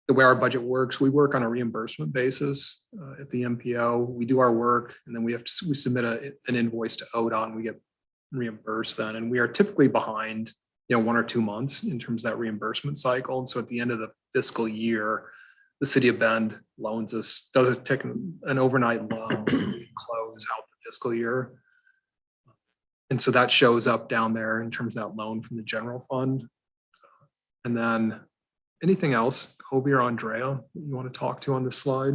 the way our budget works, we work on a reimbursement basis at the MPO. We do our work and then we submit an invoice to ODOT and we get reimbursed then. And we are typically behind, 1 or 2 months in terms of that reimbursement cycle. And so at the end of the fiscal year, the city of Bend loans us, does it take an overnight loan to close out the fiscal year. And so that shows up down there in terms of that loan from the general fund. And then anything else, Hobie or Andrea, you want to talk to on this slide?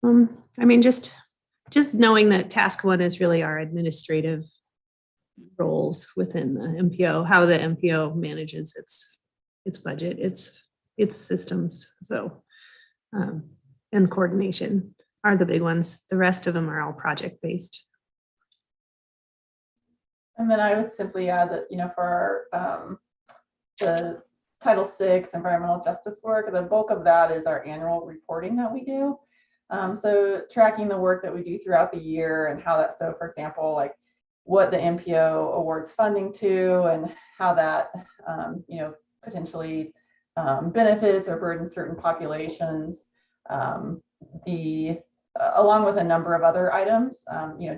I mean, just knowing that task one is really our administrative roles within the MPO, how the MPO manages its budget, its systems. So, and coordination are the big ones. The rest of them are all project-based. And then I would simply add that, for our, the Title VI environmental justice work, the bulk of that is our annual reporting that we do. So tracking the work that we do throughout the year and how that, so for example, like what the MPO awards funding to and how that, potentially benefits or burdens certain populations. Along with a number of other items,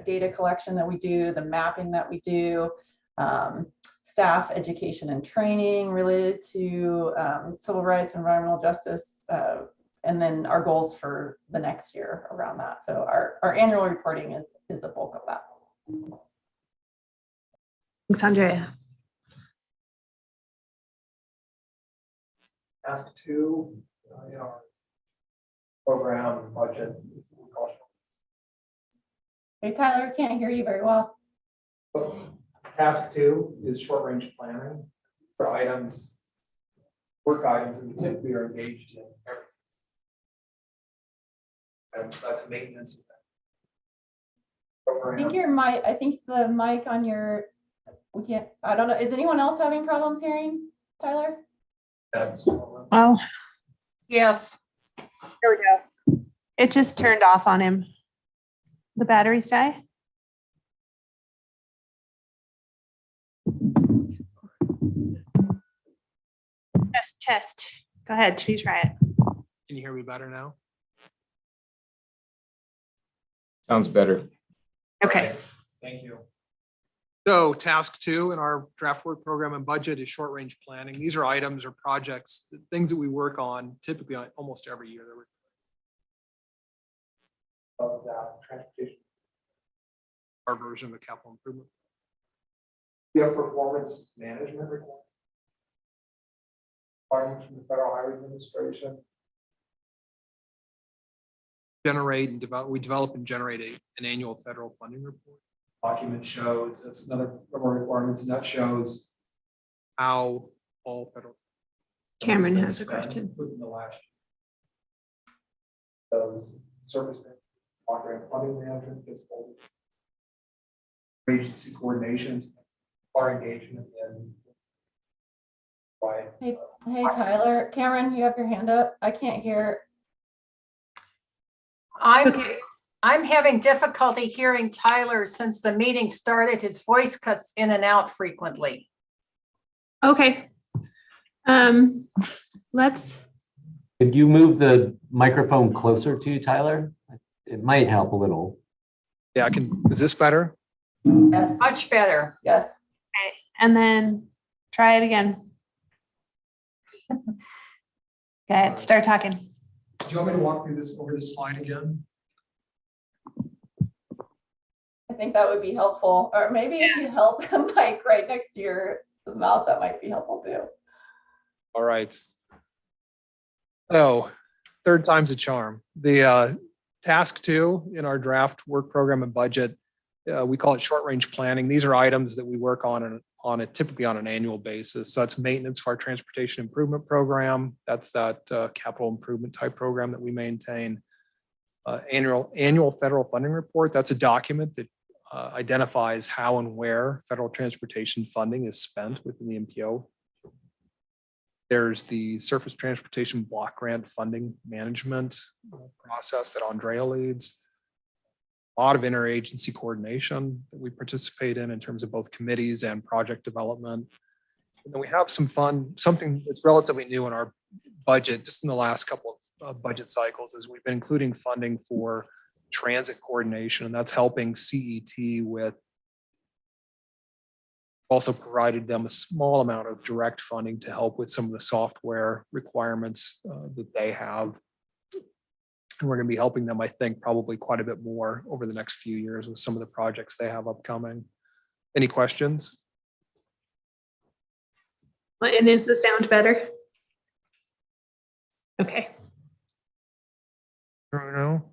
data collection that we do, the mapping that we do, staff education and training related to civil rights, environmental justice, and then our goals for the next year around that. So our annual reporting is a bulk of that. Thanks, Andrea. Task 2 in our program budget. Hey, Tyler, can't hear you very well. Task 2 is short range planning for items, work items that we typically are engaged in. And so that's maintenance. I think the mic on your, we can't, I don't know. Is anyone else having problems hearing Tyler? Oh, Yes. here we go. It just turned off on him. The batteries die. Test. Go ahead, should you try it? Can you hear me better now? Sounds better. Okay. Thank you. So task 2 in our draft work program and budget is short range planning. These are items or projects, things that we work on typically on almost every year. Of that transportation. Our version of a capital improvement. We have performance management requirements from the Federal Highway Administration. We develop and generate an annual federal funding report. Document shows, that's another of our requirements, and that shows how all federal. Cameron has a question. Within the last year. Those surface grant funding management, fiscal agency coordinations, our engagement in. Hey, Tyler, Cameron, you have your hand up. I can't hear. I'm having difficulty hearing Tyler since the meeting started. His voice cuts in and out frequently. Okay. Let's. Could you move the microphone closer to you, Tyler? It might help a little. Yeah, I can. Is this better? Yes. Much better. Yes. Okay, and then try it again. Go ahead, start talking. Do you want me to walk through this over this slide again? I think that would be helpful. Or maybe if you held the mic right next to your mouth, that might be helpful too. All right. Oh, third time's a charm. The task 2 in our draft work program and budget, we call it short range planning. These are items that we work on typically on an annual basis. So that's maintenance for our transportation improvement program. That's that capital improvement type program that we maintain. Annual federal funding report. That's a document that identifies how and where federal transportation funding is spent within the MPO. There's the surface transportation block grant funding management process that Andrea leads. A lot of interagency coordination that we participate in terms of both committees and project development. And then we have something that's relatively new in our budget, just in the last couple of budget cycles, is we've been including funding for transit coordination, and that's helping CET with, also provided them a small amount of direct funding to help with some of the software requirements that they have. And we're going to be helping them, I think, probably quite a bit more over the next few years with some of the projects they have upcoming. Any questions? And is the sound better? Okay. No.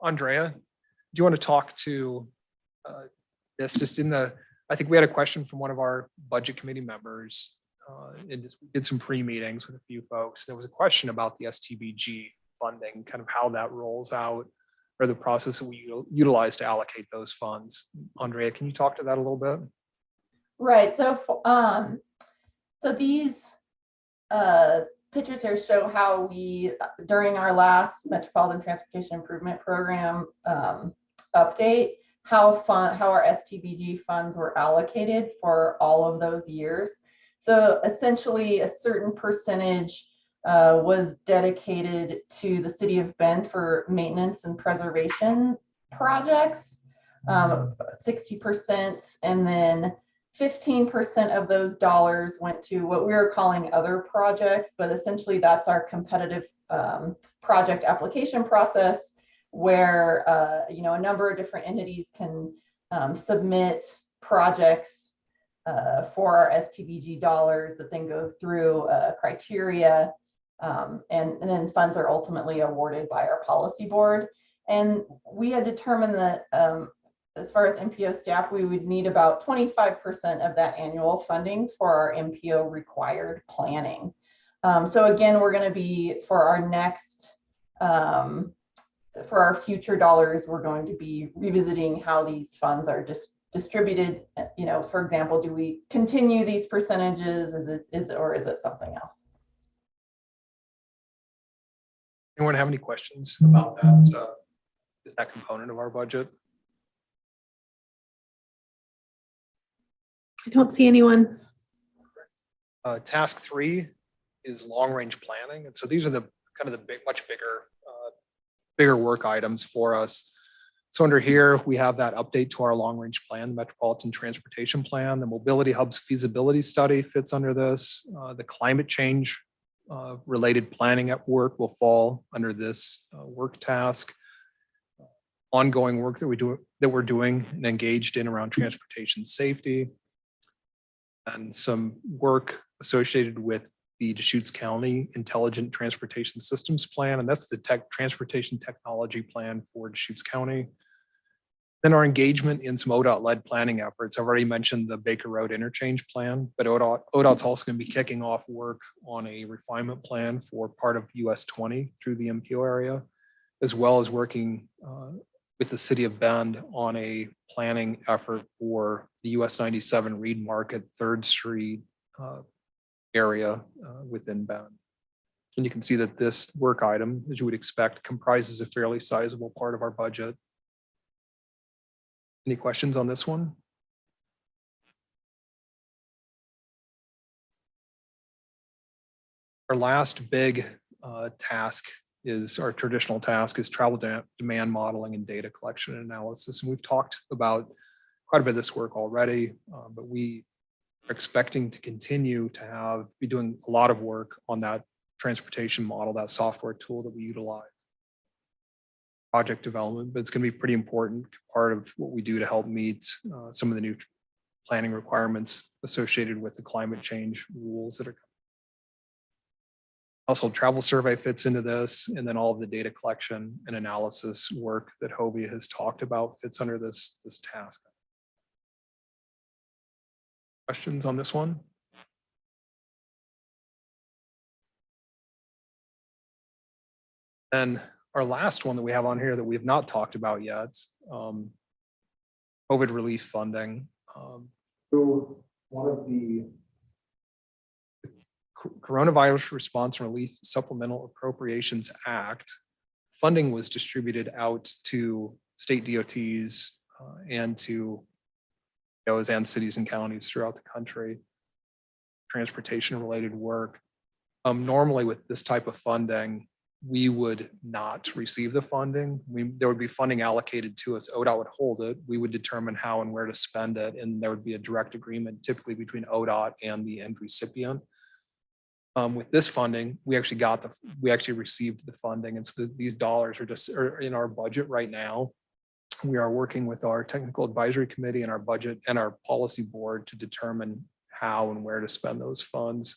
Andrea, do you want to talk to this just I think we had a question from one of our budget committee members and just did some pre-meetings with a few folks. There was a question about the STBG funding, kind of how that rolls out or the process that we utilize to allocate those funds. Andrea, can you talk to that a little bit? Right. So, so these pictures here show how we, during our last Metropolitan Transportation Improvement Program update, how our STBG funds were allocated for all of those years. So essentially a certain percentage was dedicated to the city of Bend for maintenance and preservation projects, 60%, and then 15% of those dollars went to what we were calling other projects, but essentially that's our competitive project application process where a number of different entities can submit projects for our STBG dollars that then go through criteria, and then funds are ultimately awarded by our policy board. And we had determined that as far as MPO staff, we would need about 25% of that annual funding for our MPO required planning. So again, we're going to be, for our next, for our future dollars, we're going to be revisiting how these funds are just distributed. For example, do we continue these percentages? Or is it something else? Anyone have any questions about that? Is that component of our budget? I don't see anyone. Task 3 is long-range planning. And so these are the kind of the much bigger work items for us. So under here, we have that update to our long-range plan, the Metropolitan Transportation Plan. The Mobility Hub's feasibility study fits under this. The climate change related planning at work will fall under this work task. Ongoing work that we're doing and engaged in around transportation safety, and some work associated with the Deschutes County Intelligent Transportation Systems Plan, and that's the transportation technology plan for Deschutes County. Then our engagement in some ODOT-led planning efforts. I've already mentioned the Baker Road interchange plan, but ODOT's also going to be kicking off work on a refinement plan for part of US 20 through the MPO area, as well as working with the city of Bend on a planning effort for the US 97 Reed Market 3rd Street area within Bend. And you can see that this work item, as you would expect, comprises a fairly sizable part of our budget. Any questions on this one? Our last big task is our traditional task is travel demand modeling and data collection and analysis. And we've talked about quite a bit of this work already, but we are expecting to continue to be doing a lot of work on that transportation model, that software tool that we utilize. Project development, but it's going to be pretty important part of what we do to help meet some of the new planning requirements associated with the climate change rules that are coming. Also, travel survey fits into this, and then all of the data collection and analysis work that Hovia has talked about fits under this task. Questions on this one? And our last one that we have on here that we have not talked about yet, COVID relief funding. So one of the Coronavirus Response and Relief Supplemental Appropriations Act funding was distributed out to state DOTs and to those and cities and counties throughout the country, transportation related work. Normally with this type of funding, we would not receive the funding. There would be funding allocated to us. ODOT would hold it. We would determine how and where to spend it. And there would be a direct agreement typically between ODOT and the end recipient. With this funding, we actually received the funding. And so these dollars are in our budget right now. We are working with our technical advisory committee and our budget and our policy board to determine how and where to spend those funds.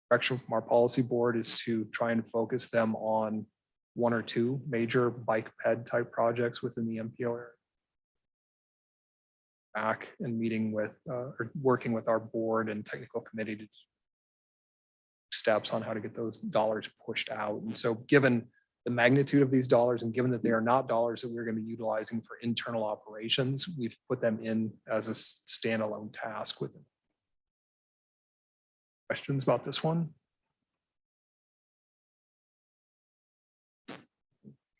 Direction from our policy board is to try and focus them on one or two major bike ped type projects within the MPO area. Back and meeting with or working with our board and technical committee to steps on how to get those dollars pushed out. And so given the magnitude of these dollars and given that they are not dollars that we're going to be utilizing for internal operations, we've put them in as a standalone task within. Questions about this one?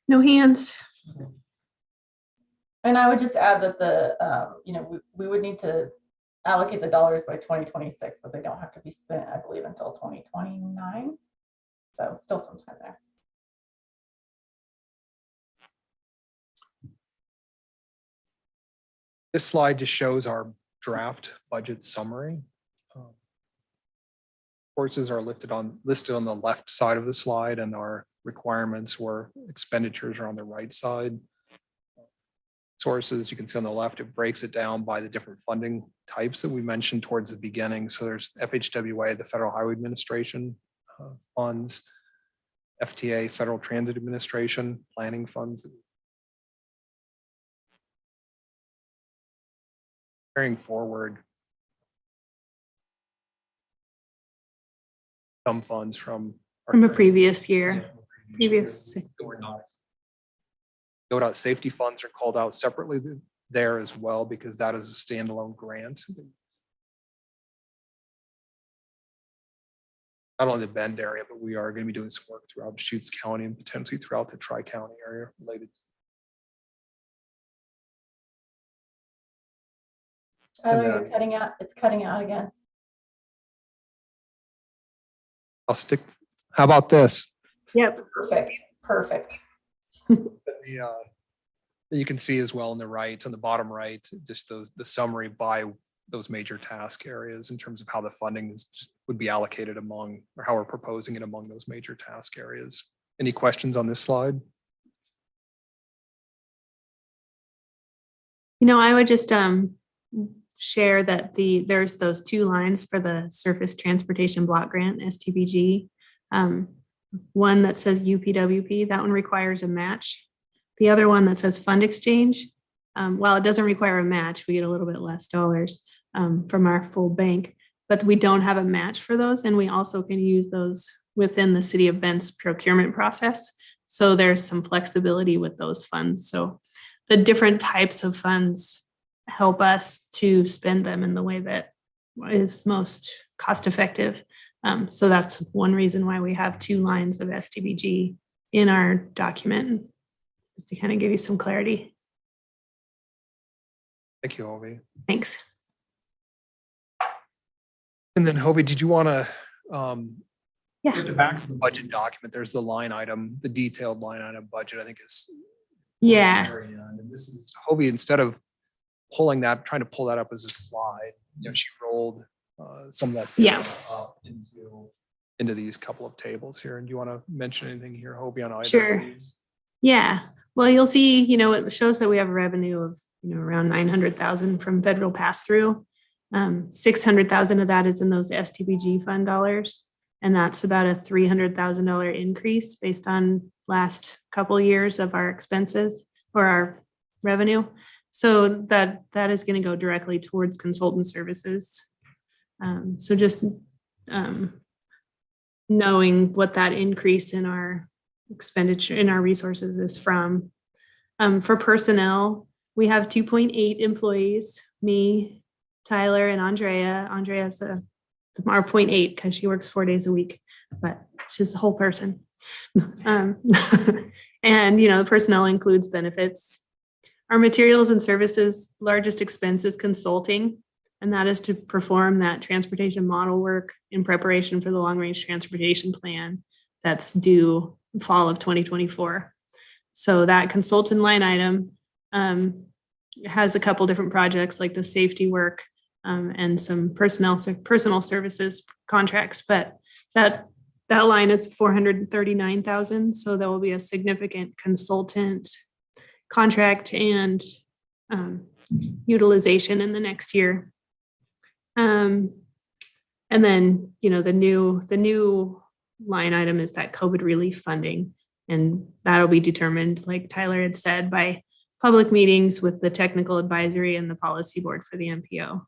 No hands. And I would just add that we would need to allocate the dollars by 2026, but they don't have to be spent, I believe, until 2029. So still some time there. This slide just shows our draft budget summary. Courses are listed on the left side of the slide, and our requirements or expenditures are on the right side. Sources, you can see on the left, it breaks it down by the different funding types that we mentioned towards the beginning. So there's FHWA, the Federal Highway Administration funds, FTA, Federal Transit Administration, planning funds. Carrying forward some funds from From a previous year. ODOT safety funds are called out separately there as well, because that is a standalone grant. Not only the Bend area, but we are going to be doing some work throughout Deschutes County and potentially throughout the Tri-County area related. Tyler, you're cutting out. It's cutting out again. I'll stick. How about this? Yep. Perfect. You can see as well on the right, on the bottom right, just the summary by those major task areas in terms of how the funding would be allocated among, or how we're proposing it among those major task areas. Any questions on this slide? I would just share that there's those two lines for the Surface Transportation Block Grant, STBG. One that says UPWP, that one requires a match. The other one that says fund exchange, while it doesn't require a match, we get a little bit less dollars from our full bank, but we don't have a match for those. And we also can use those within the City of Bend's procurement process. So there's some flexibility with those funds. So the different types of funds help us to spend them in the way that is most cost effective. So that's one reason why we have two lines of STBG in our document, just to kind of give you some clarity. Thank you, Ovi. Thanks. And then Ovi, did you want to, Yeah. at the back of the budget document, there's the line item, the detailed line item budget, I think is. Yeah. And this is Ovi, instead of trying to pull that up as a slide, she rolled some of that Yeah. up into these couple of tables here. And do you want to mention anything here, Ovi, on either Sure. of these? Yeah. Well, you'll see, it shows that we have a revenue of, around 900,000 from federal pass-through. 600,000 of that is in those STBG fund dollars. And that's about a $300,000 increase based on last couple years of our expenses or our revenue. So that is going to go directly towards consultant services. So just knowing what that increase in our expenditure in our resources is from. For personnel, we have 2.8 employees, me, Tyler, and Andrea. Andrea's our 0.8 because she works 4 days a week, but she's a whole person. And, the personnel includes benefits. Our materials and services largest expense is consulting, and that is to perform that transportation model work in preparation for the long-range transportation plan that's due fall of 2024. So that consultant line item has a couple different projects like the safety work and some personal services contracts, but that line is 439,000. So there will be a significant consultant contract and utilization in the next year. And then, the new line item is that COVID relief funding. And that'll be determined, like Tyler had said, by public meetings with the technical advisory and the policy board for the MPO.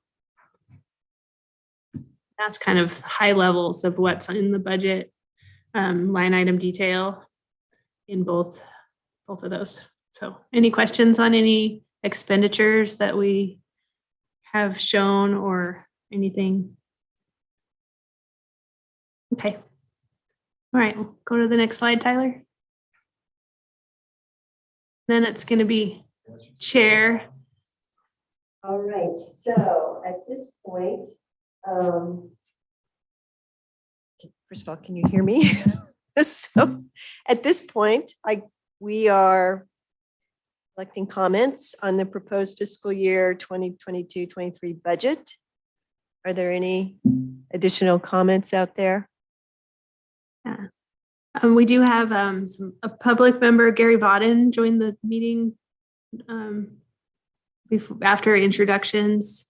That's kind of high levels of what's in the budget line item detail in both of those. So any questions on any expenditures that we have shown or anything? Okay. All right, we'll go to the next slide, Tyler. Then it's going to be chair. All right, so at this point, first of all, can you hear me? So at this point, we are collecting comments on the proposed fiscal year 2022-23 budget. Are there any additional comments out there? Yeah. We do have a public member, Gary Vodden, joined the meeting after introductions.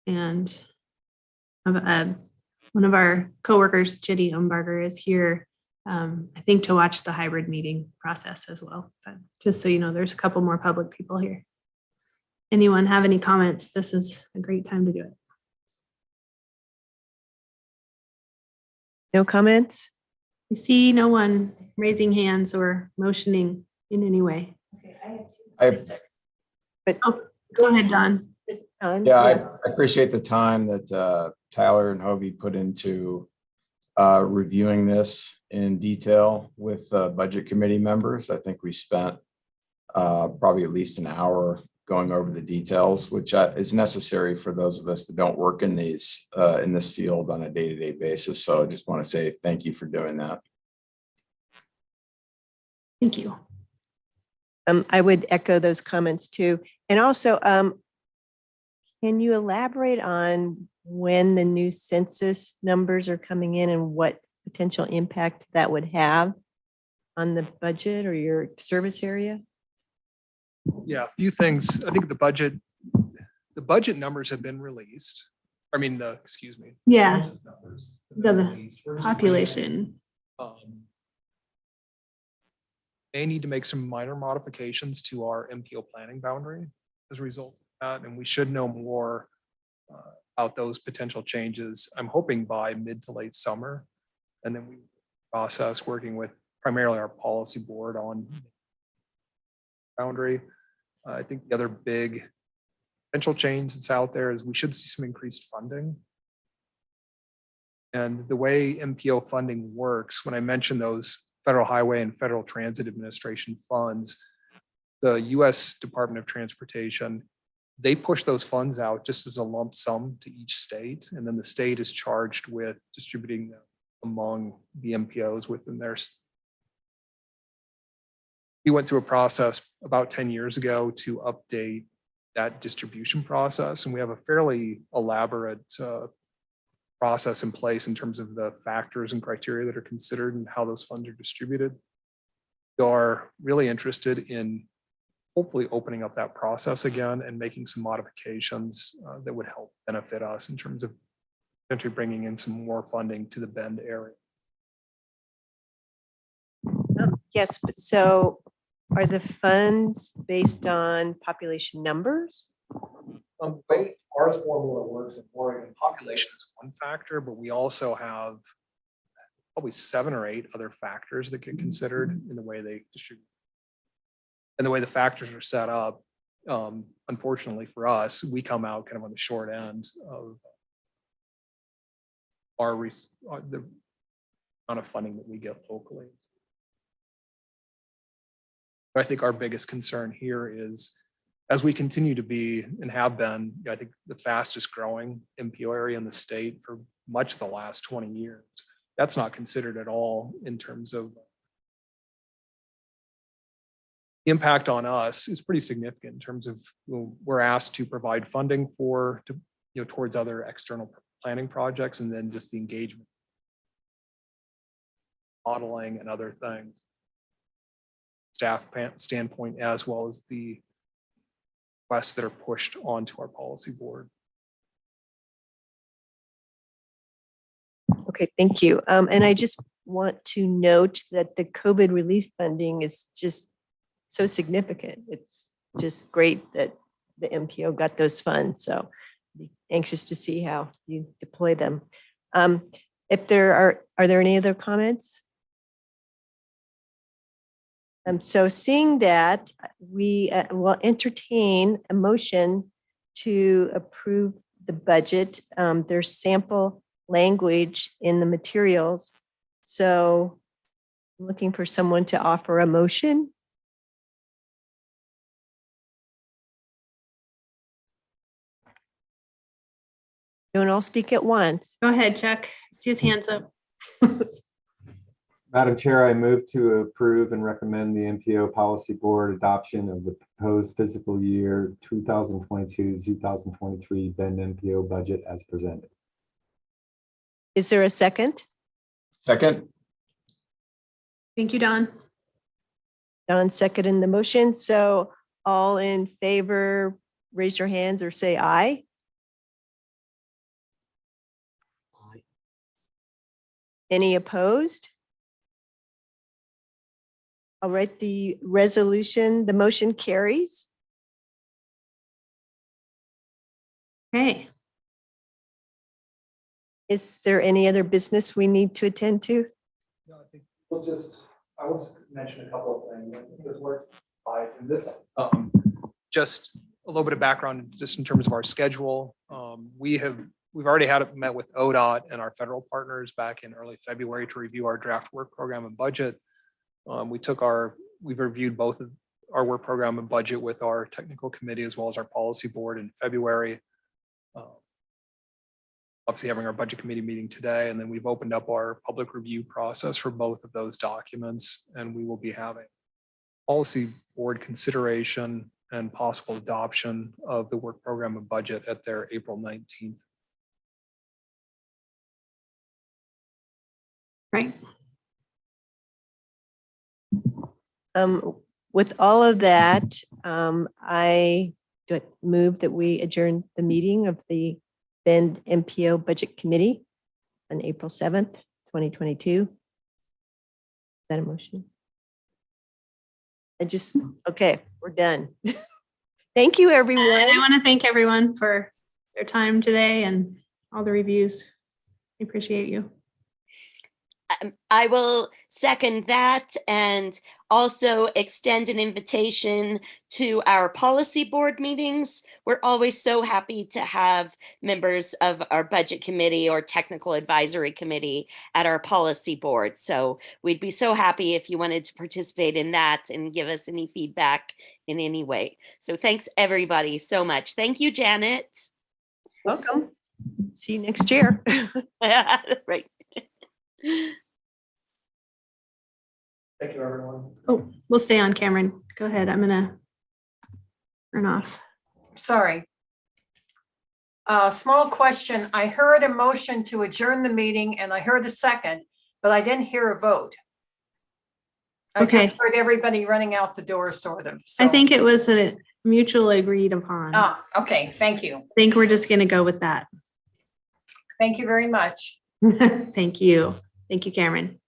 And one of our coworkers, Jenny Umbarger, is here, I think, to watch the hybrid meeting process as well. But just so you know, there's a couple more public people here. Anyone have any comments? This is a great time to do it. No comments? I see no one raising hands or motioning in any way. But Go ahead, Don. Yeah, I appreciate the time that Tyler and Hovey put into reviewing this in detail with budget committee members. I think we spent probably at least an hour going over the details, which is necessary for those of us that don't work in this field on a day-to-day basis. So I just want to say thank you for doing that. Thank you. I would echo those comments too. And also, can you elaborate on when the new census numbers are coming in and what potential impact that would have on the budget or your service area? Yeah, a few things. I think the budget numbers have been released. I mean, excuse me. Yeah. Census numbers have been The released. We're just population. waiting, may need to make some minor modifications to our MPO planning boundary as a result of that, and we should know more about those potential changes. I'm hoping by mid to late summer, and then we process working with primarily our policy board on boundary. I think the other big potential change that's out there is we should see some increased funding. And the way MPO funding works, when I mentioned those Federal Highway and Federal Transit Administration funds, the US Department of Transportation, they push those funds out just as a lump sum to each state. And then the state is charged with distributing them among the MPOs within their. We went through a process about 10 years ago to update that distribution process. And we have a fairly elaborate process in place in terms of the factors and criteria that are considered and how those funds are distributed. We are really interested in hopefully opening up that process again and making some modifications that would help benefit us in terms of potentially bringing in some more funding to the Bend area. Yes, but so are the funds based on population numbers? The way our formula works in Oregon, population is one factor, but we also have probably 7 or 8 other factors that get considered in the way they distribute. And the way the factors are set up, unfortunately for us, we come out kind of on the short end of the amount of funding that we get locally. But I think our biggest concern here is, as we continue to be and have been, I think the fastest growing MPO area in the state for much of the last 20 years, that's not considered at all in terms of the impact on us is pretty significant in terms of we're asked to provide funding towards other external planning projects, and then just the engagement, modeling and other things, staff standpoint, as well as the requests that are pushed onto our policy board. Okay, thank you. And I just want to note that the COVID relief funding is just so significant. It's just great that the MPO got those funds. So be anxious to see how you deploy them. If there are there any other comments? So seeing that, we will entertain a motion to approve the budget. There's sample language in the materials. So I'm looking for someone to offer a motion. Don't all speak at once. Go ahead, Chuck. See his hands up. Madam Chair, I move to approve and recommend the MPO Policy Board adoption of the proposed fiscal year 2022-2023 Bend MPO budget as presented. Is there a second? Second, Thank you, Don. Don seconded the motion. So all in favor, raise your hands or say aye. Any opposed? All right, the resolution, the motion carries. Okay. Is there any other business we need to attend to? No, I think we'll just, I will just mention a couple of things. I think there's worth slides in this. Just a little bit of background, just in terms of our schedule. We've already met with ODOT and our federal partners back in early February to review our draft work program and budget. We've reviewed both of our work program and budget with our technical committee as well as our policy board in February. Obviously having our budget committee meeting today, and then we've opened up our public review process for both of those documents, and we will be having policy board consideration and possible adoption of the work program and budget at their April 19th. Right. With all of that, I move that we adjourn the meeting of the Bend MPO Budget Committee on April 7th, 2022. Is that a motion? Okay, we're done. Thank you, everyone. And I want to thank everyone for their time today and all the reviews. I appreciate you. I will second that and also extend an invitation to our policy board meetings. We're always so happy to have members of our budget committee or technical advisory committee at our policy board. So we'd be so happy if you wanted to participate in that and give us any feedback in any way. So thanks everybody so much. Thank you, Janet. Welcome. See you next year. Right. Thank you, everyone. Oh, we'll stay on, Cameron. Go ahead. I'm gonna turn off. Sorry. Small question. I heard a motion to adjourn the meeting and I heard a second, but I didn't hear a vote. I Okay. just heard everybody running out the door, sort of. I so- think it was a mutually agreed upon. I Okay, thank you. think we're just gonna go with that. Thank you very much. Thank you. Thank you, Cameron.